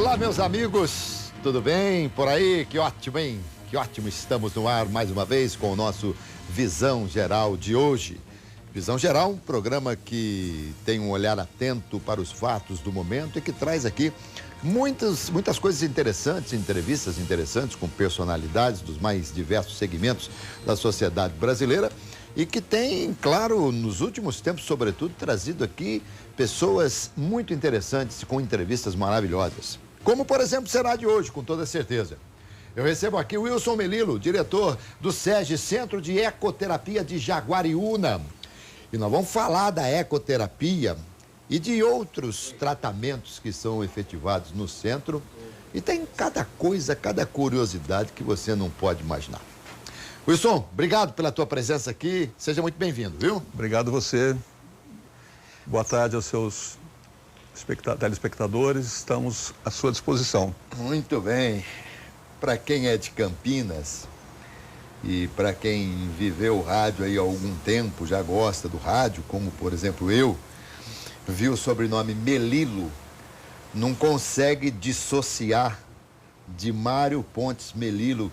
Olá, meus amigos, tudo bem por aí? Que ótimo, hein? Que ótimo, estamos no ar mais uma vez com o nosso Visão Geral de hoje. Visão Geral, um programa que tem um olhar atento para os fatos do momento e que traz aqui muitas coisas interessantes, entrevistas interessantes com personalidades dos mais diversos segmentos da sociedade brasileira e que tem, claro, nos últimos tempos, sobretudo, trazido aqui pessoas muito interessantes com entrevistas maravilhosas. Como, por exemplo, será de hoje, com toda certeza. Eu recebo aqui o Wilson Melilo, diretor do SEGE, Centro de Ecoterapia de Jaguariúna. E nós vamos falar da ecoterapia e de outros tratamentos que são efetivados no centro. E tem cada coisa, cada curiosidade que você não pode imaginar. Wilson, obrigado pela tua presença aqui. Seja muito bem-vindo, viu? Obrigado você. Boa tarde aos seus telespectadores. Estamos à sua disposição. Muito bem. Para quem é de Campinas e para quem viveu o rádio aí há algum tempo, já gosta do rádio, como por exemplo eu, viu o sobrenome Melilo, não consegue dissociar de Mário Pontes Melilo,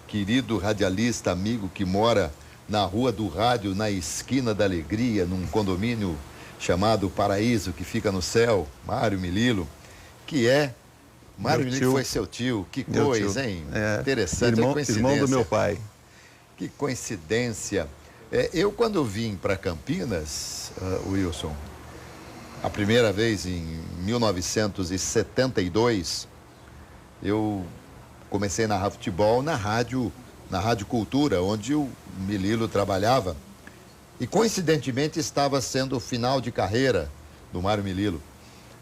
querido radialista, amigo que mora na Rua do Rádio, na Esquina da Alegria, num condomínio chamado Paraíso, que fica no céu. Mário Melilo, que é... Mário Melilo foi seu tio, que coisa, hein? Interessante, irmão do meu pai. Que coincidência. Eu, quando vim para Campinas, Wilson, a primeira vez em 1972, eu comecei a narrar futebol na Rádio Cultura, onde o Melilo trabalhava. E, coincidentemente, estava sendo o final de carreira do Mário Melilo.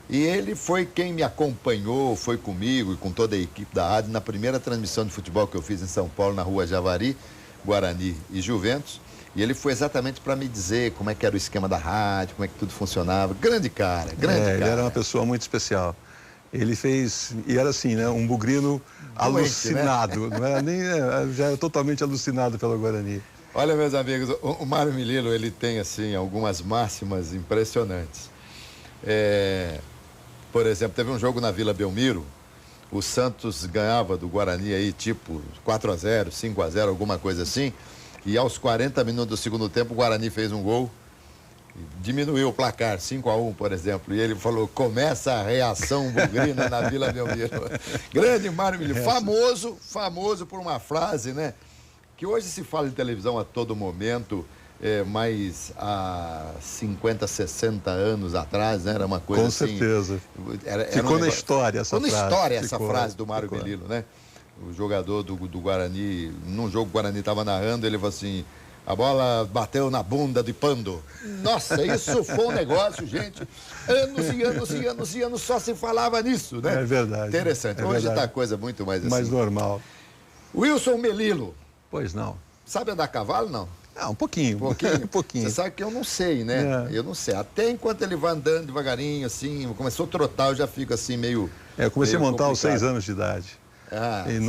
E ele foi quem me acompanhou, foi comigo e com toda a equipe da rádio na primeira transmissão de futebol que eu fiz em São Paulo, na Rua Javari, Guarani e Juventus. E ele foi exatamente para me dizer como é que era o esquema da rádio, como é que tudo funcionava. Grande cara, grande cara. Ele era uma pessoa muito especial. Ele fez, e era assim, né, um bugrino alucinado, né? Não era nem, já era totalmente alucinado pela Guarani. Olha, meus amigos, o Mário Melilo, ele tem, assim, algumas máximas impressionantes. Por exemplo, teve um jogo na Vila Belmiro, o Santos ganhava do Guarani aí, tipo 4-0, 5-0, alguma coisa assim, e aos 40 minutos do segundo tempo o Guarani fez um gol, diminuiu o placar, 5-1, por exemplo, e ele falou, começa a reação bugrina na Vila Belmiro. Grande Mário Melilo, famoso por uma frase, né, que hoje se fala em televisão a todo momento, mas há 50, 60 anos atrás, né? Era uma coisa assim... Com certeza. Ficou na história essa frase. Ficou na história essa frase do Mário Melilo, né? O jogador do Guarani, num jogo que o Guarani estava narrando, ele falou assim, a bola bateu na bunda de Pando. Nossa, isso foi um negócio, gente. Anos e anos e anos e anos só se falava nisso, né? É verdade. Interessante. Hoje está a coisa muito mais assim. Mais normal. Wilson Melilo. Pois não. Sabe andar a cavalo, não? Um pouquinho. Um pouquinho. Você sabe que eu não sei, né? Eu não sei. Até enquanto ele vai andando devagarinho, assim, começou a trotar, eu já fico assim meio... Eu comecei a montar aos 6 anos de idade. Eu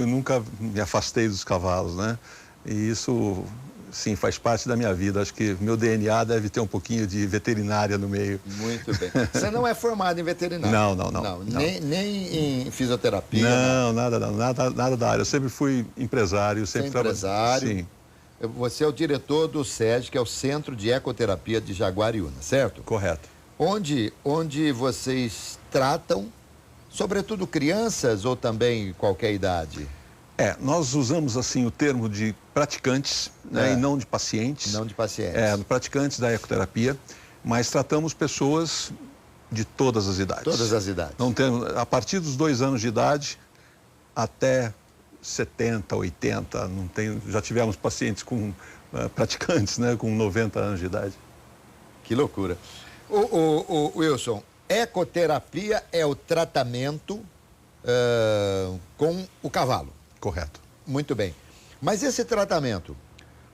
nunca me afastei dos cavalos, né? E isso, sim, faz parte da minha vida. Acho que meu DNA deve ter um pouquinho de veterinária no meio. Muito bem. Você não é formado em veterinária? Não. Nem em fisioterapia? Nada da área. Eu sempre fui empresário. Sempre empresário? Sim. Você é o diretor do SEGE, que é o Centro de Ecoterapia de Jaguariúna, certo? Correto. Onde vocês tratam, sobretudo crianças ou também qualquer idade? Nós usamos assim o termo de praticantes, né, e não de pacientes. Não de pacientes. Praticantes da ecoterapia, mas tratamos pessoas de todas as idades. Todas as idades. Não temos, a partir dos 2 anos de idade até 70, 80, já tivemos pacientes com praticantes, né, com 90 anos de idade. Que loucura. O Wilson, ecoterapia é o tratamento com o cavalo. Correto. Muito bem. Mas esse tratamento,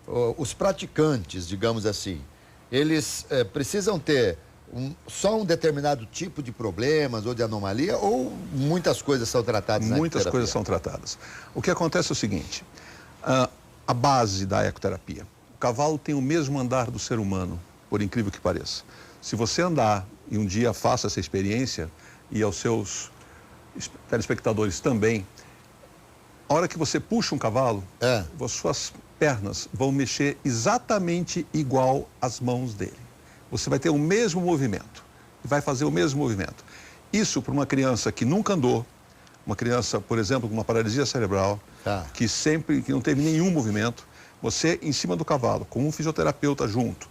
os praticantes, digamos assim, eles precisam ter só um determinado tipo de problemas ou de anomalia, ou muitas coisas são tratadas na Muitas coisas são tratadas. O que acontece é o seguinte, a base da ecoterapia. O cavalo tem o mesmo andar do ser humano, por incrível que pareça. Se você andar e um dia faça essa experiência e aos seus telespectadores também, a hora que você puxa um cavalo, as suas pernas vão mexer exatamente igual às mãos dele. Você vai ter o mesmo movimento, vai fazer o mesmo movimento. Isso para uma criança que nunca andou, uma criança, por exemplo, com uma paralisia cerebral, que não teve nenhum movimento, você em cima do cavalo, com um fisioterapeuta junto,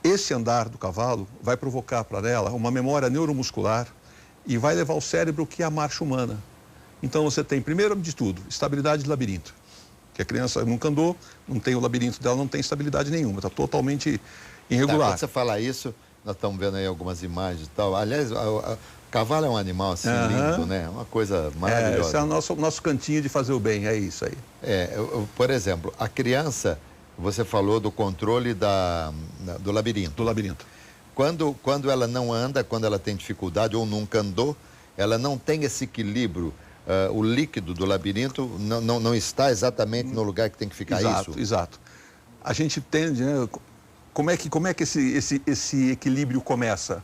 esse andar do cavalo vai provocar para ela uma memória neuromuscular e vai levar ao cérebro o que é a marcha humana. Então você tem, primeiro de tudo, estabilidade de labirinto. Que a criança nunca andou, não tem o labirinto dela, não tem estabilidade nenhuma, está totalmente irregular. Quando você fala isso, nós estamos vendo aí algumas imagens e tal. Aliás, o cavalo é um animal assim lindo, né? Uma coisa maravilhosa. Esse é o nosso cantinho de fazer o bem, é isso aí. Por exemplo, a criança, você falou do controle do labirinto. Do labirinto. Quando ela não anda, quando ela tem dificuldade ou nunca andou, ela não tem esse equilíbrio. O líquido do labirinto não está exatamente no lugar que tem que ficar. Exato. A gente tende, né? Como é que esse equilíbrio começa?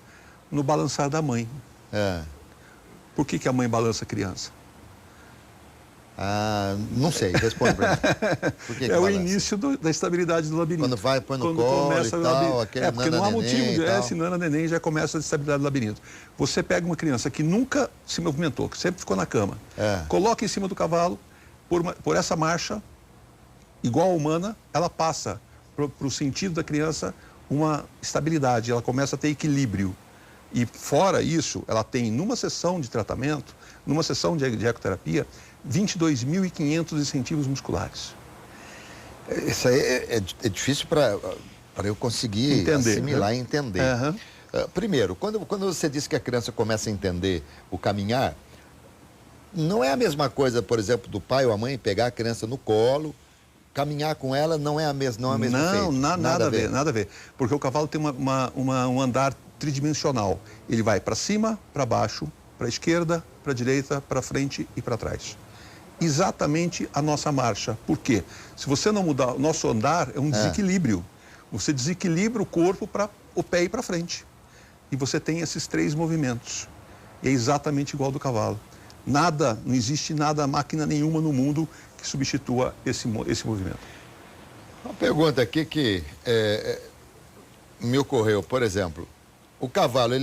No balançar da mãe. Por que a mãe balança a criança? Não sei, responde pra mim. Por que é o início da estabilidade do labirinto. Quando vai, põe no colo começa e tal, porque não há motivo se nana neném já começa a estabilidade do labirinto. Você pega uma criança que nunca se movimentou, que sempre ficou na cama, coloca em cima do cavalo, por essa marcha, igual a humana, ela passa para o sentido da criança uma estabilidade, ela começa a ter equilíbrio. E fora isso, ela tem numa sessão de tratamento, numa sessão de ecoterapia, 22.500 incentivos musculares. Isso aí é difícil para eu conseguir assimilar e entender. Primeiro, quando você diz que a criança começa a entender o caminhar, não é a mesma coisa, por exemplo, do pai ou a mãe pegar a criança no colo, caminhar com ela, não é a mesma feito. Nada a ver. Porque o cavalo tem um andar tridimensional. Ele vai para cima, para baixo, para a esquerda, para a direita, para frente e para trás. Exatamente a nossa marcha. Por quê? Se você não mudar, o nosso andar é um desequilíbrio. Você desequilibra o corpo para o pé ir para frente. E você tem esses 3 movimentos. É exatamente igual ao do cavalo. Não existe máquina nenhuma no mundo que substitua esse movimento. Uma pergunta aqui que me ocorreu, por exemplo, o cavalo,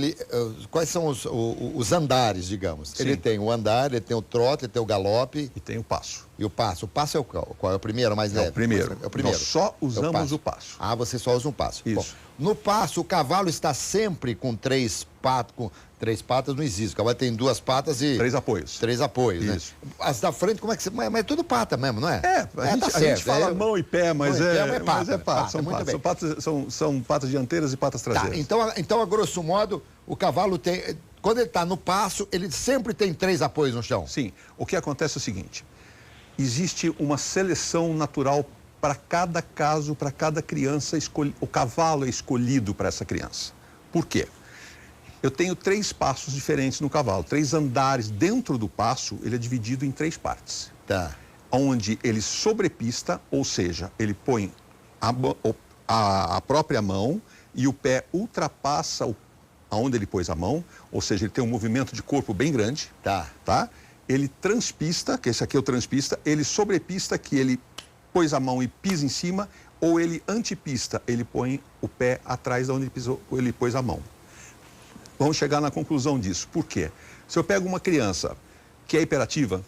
quais são os andares, digamos? Sim. Ele tem o andar, ele tem o trote, ele tem o galope. E tem o passo. E o passo? O passo é o qual? Qual é o primeiro, mais leve? É o primeiro. Nós só usamos o passo. Você só usa um passo. Isso. Bom, no passo, o cavalo está sempre com 3 patas. Com 3 patas não existe. O cavalo tem 2 patas e... 3 apoios. 3 apoios, isso. Né? As da frente, como é que você... Mas é tudo pata mesmo, não é? A gente fala mão e pé, mas é pata. São patas dianteiras e patas traseiras. Então, a grosso modo, o cavalo tem... Quando ele está no passo, ele sempre tem 3 apoios no chão. Sim. O que acontece é o seguinte. Existe uma seleção natural para cada caso, para cada criança. O cavalo é escolhido para essa criança. Por quê? Eu tenho 3 passos diferentes no cavalo, 3 andares. Dentro do passo, ele é dividido em 3 partes. Onde ele sobrepista, ou seja, ele põe a própria mão e o pé ultrapassa aonde ele pôs a mão, ou seja, ele tem um movimento de corpo bem grande. Ele transpista, que esse aqui é o transpista, ele sobrepista, que ele pôs a mão e pisa em cima, ou ele antipista, ele põe o pé atrás de onde ele pôs a mão. Vamos chegar na conclusão disso. Por quê? Se eu pego uma criança que é hiperativa,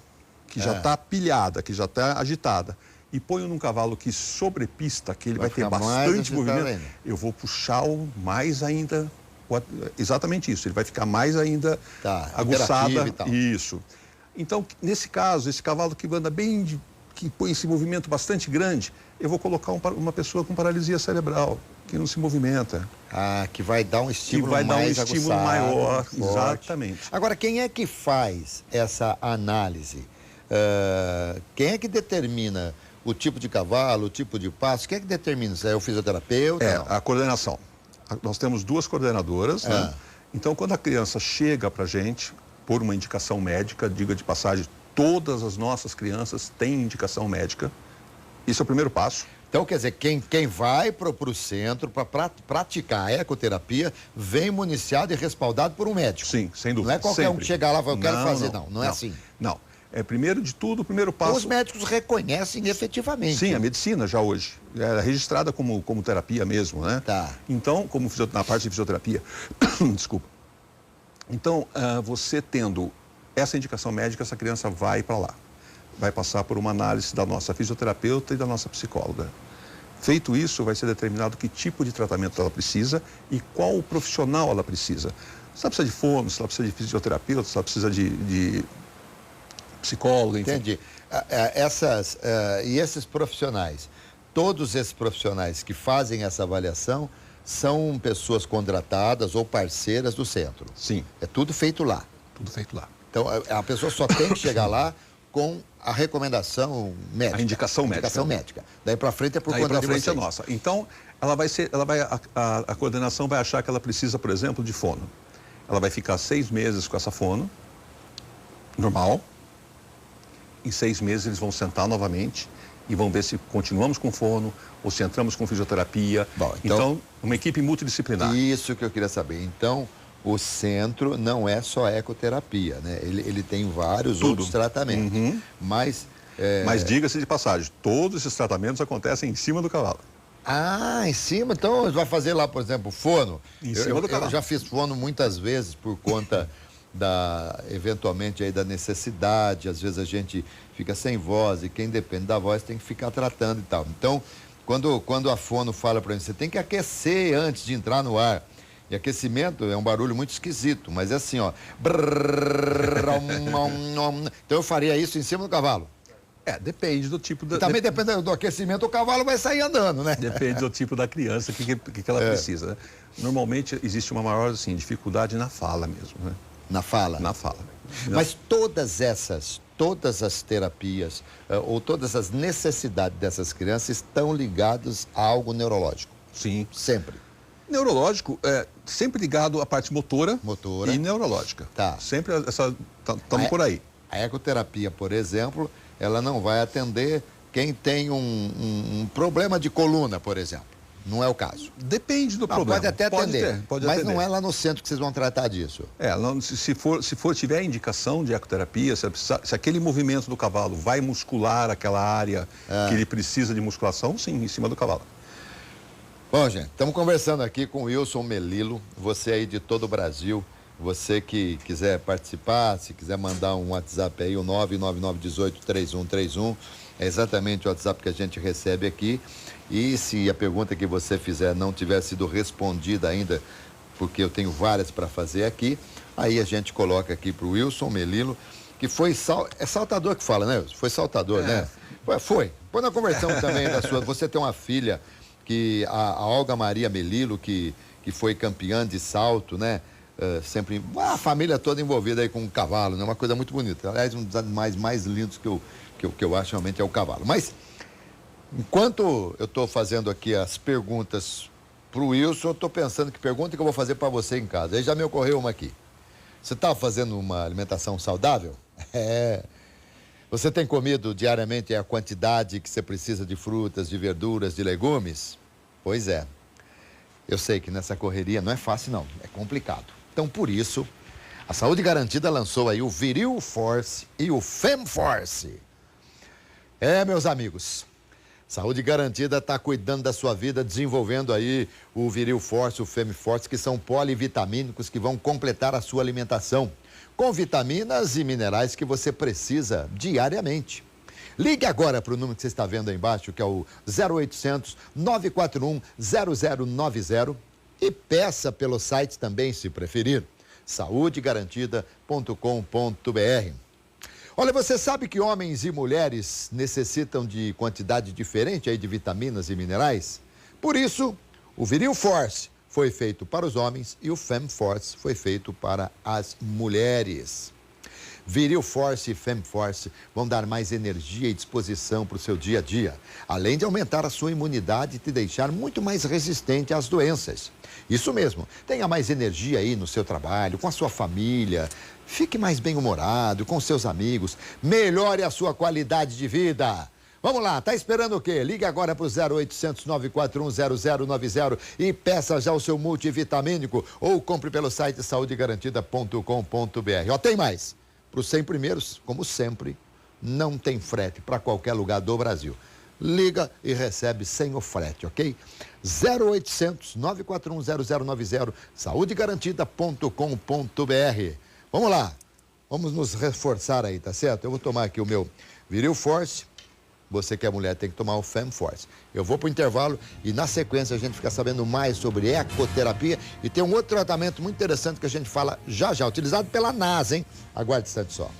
que já está pilhada, que já está agitada, e ponho num cavalo que sobrepista, que ele vai ter bastante movimento, eu vou puxar mais ainda, exatamente isso, ele vai ficar mais ainda aguçada. Isso. Então, nesse caso, esse cavalo que anda bem, que põe esse movimento bastante grande, eu vou colocar uma pessoa com paralisia cerebral, que não se movimenta. Que vai dar um estímulo mais aguçado. Que vai dar um estímulo maior, forte. Exatamente. Agora, quem é que faz essa análise? Quem é que determina o tipo de cavalo, o tipo de passo? Quem é que determina isso? É o fisioterapeuta? A coordenação. Nós temos 2 coordenadoras, né? Então, quando a criança chega para a gente, por uma indicação médica, diga de passagem, todas as nossas crianças têm indicação médica. Isso é o primeiro passo. Então, quer dizer, quem vai para o centro para praticar a ecoterapia vem municiado e respaldado por um médico. Sim, sem dúvida. Não é qualquer um que chega lá e fala, eu quero fazer, não é assim. Não. Primeiro de tudo, o primeiro passo... Os médicos reconhecem efetivamente. Sim, a medicina já hoje é registrada como terapia mesmo, né? Tá. Então, na parte de fisioterapia, desculpa. Então, você tendo essa indicação médica, essa criança vai para lá. Vai passar por uma análise da nossa fisioterapeuta e da nossa psicóloga. Feito isso, vai ser determinado que tipo de tratamento ela precisa e qual profissional ela precisa. Se ela precisa de fono, se ela precisa de fisioterapeuta, se ela precisa de psicólogo, enfim. Entendi. E esses profissionais, todos esses profissionais que fazem essa avaliação são pessoas contratadas ou parceiras do centro? Sim. É tudo feito lá? Tudo feito lá. Então, a pessoa só tem que chegar lá com a recomendação médica. A indicação médica. Indicação médica. Daí para frente é por conta de vocês. Daí para frente é nossa. Então, a coordenação vai achar que ela precisa, por exemplo, de fono. Ela vai ficar 6 meses com essa fono, normal. Em 6 meses eles vão sentar novamente e vão ver se continuamos com fono ou se entramos com fisioterapia. Bom, então, uma equipe multidisciplinar. Isso que eu queria saber. Então, o centro não é só ecoterapia, né? Ele tem vários outros tratamentos. Uhum. Mas diga-se de passagem, todos esses tratamentos acontecem em cima do cavalo. Ah, em cima? Então, vai fazer lá, por exemplo, fono. Em cima do cavalo. Eu já fiz fono muitas vezes por conta eventualmente aí da necessidade. Às vezes a gente fica sem voz e quem depende da voz tem que ficar tratando e tal. Então, quando a fono fala para mim, você tem que aquecer antes de entrar no ar. E aquecimento é um barulho muito esquisito, mas é assim, ó. Então eu faria isso em cima do cavalo. Depende do tipo da... Também depende do aquecimento, o cavalo vai sair andando, né? Depende do tipo da criança, o que ela precisa, né? Normalmente existe uma maior, assim, dificuldade na fala mesmo, né? Na fala? Na fala. Mas todas as terapias, ou todas as necessidades dessas crianças estão ligadas a algo neurológico? Sim. Sempre? Neurológico é sempre ligado à parte motora e neurológica. Tá. Sempre estamos por aí. A ecoterapia, por exemplo, ela não vai atender quem tem um problema de coluna, por exemplo. Não é o caso. Depende do problema. Pode até atender, pode mas atender. Não é lá no centro que vocês vão tratar disso. Se tiver indicação de ecoterapia, se aquele movimento do cavalo vai muscular aquela área que ele precisa de musculação, sim, em cima do cavalo. Bom, gente, estamos conversando aqui com o Wilson Melilo, você aí de todo o Brasil, você que quiser participar, se quiser mandar um WhatsApp aí, o 999183131, é exatamente o WhatsApp que a gente recebe aqui. E se a pergunta que você fizer não tiver sido respondida ainda, porque eu tenho várias para fazer aqui, aí a gente coloca aqui para o Wilson Melilo, que foi é saltador que fala, né, Wilson? Foi saltador, né? Foi. Põe na conversão também da sua. Você tem uma filha, que a Olga Maria Melilo, que foi campeã de salto, né? Sempre a família toda envolvida aí com o cavalo, né? Uma coisa muito bonita. Aliás, um dos animais mais lindos que eu acho realmente é o cavalo. Mas enquanto eu estou fazendo aqui as perguntas para o Wilson, eu estou pensando que pergunta que eu vou fazer para você em casa. Aí já me ocorreu uma aqui. Você está fazendo uma alimentação saudável? Você tem comido diariamente a quantidade que você precisa de frutas, de verduras, de legumes? Pois é. Eu sei que nessa correria não é fácil, não. É complicado. Então, por isso, a Saúde Garantida lançou aí o Viril Force e o Fem Force. Meus amigos, Saúde Garantida está cuidando da sua vida, desenvolvendo aí o Viril Force, o Fem Force, que são polivitamínicos que vão completar a sua alimentação, com vitaminas e minerais que você precisa diariamente. Ligue agora para o número que você está vendo aí embaixo, que é o 0800 941 0090, e peça pelo site também, se preferir, saudegarantida.com.br. Olha, você sabe que homens e mulheres necessitam de quantidade diferente aí de vitaminas e minerais? Por isso, o Viril Force foi feito para os homens e o Fem Force foi feito para as mulheres. Viril Force e Fem Force vão dar mais energia e disposição para o seu dia a dia, além de aumentar a sua imunidade e te deixar muito mais resistente às doenças. Isso mesmo, tenha mais energia aí no seu trabalho, com a sua família, fique mais bem-humorado, com seus amigos, melhore a sua qualidade de vida. Vamos lá, tá esperando o quê? Ligue agora pro 0800 941 0090 e peça já o seu multivitamínico ou compre pelo site saudegarantida.com.br. Ó, tem mais. Pros 100 primeiros, como sempre, não tem frete para qualquer lugar do Brasil. Liga e recebe sem o frete, ok? 0800 941 0090 saudegarantida.com.br. Vamos lá, vamos nos reforçar aí, tá certo? Eu vou tomar aqui o meu Viril Force. Você que é mulher tem que tomar o Fem Force. Eu vou pro intervalo e na sequência a gente fica sabendo mais sobre ecoterapia e tem um outro tratamento muito interessante que a gente fala já já, utilizado pela NASA, hein? Aguarde instante só.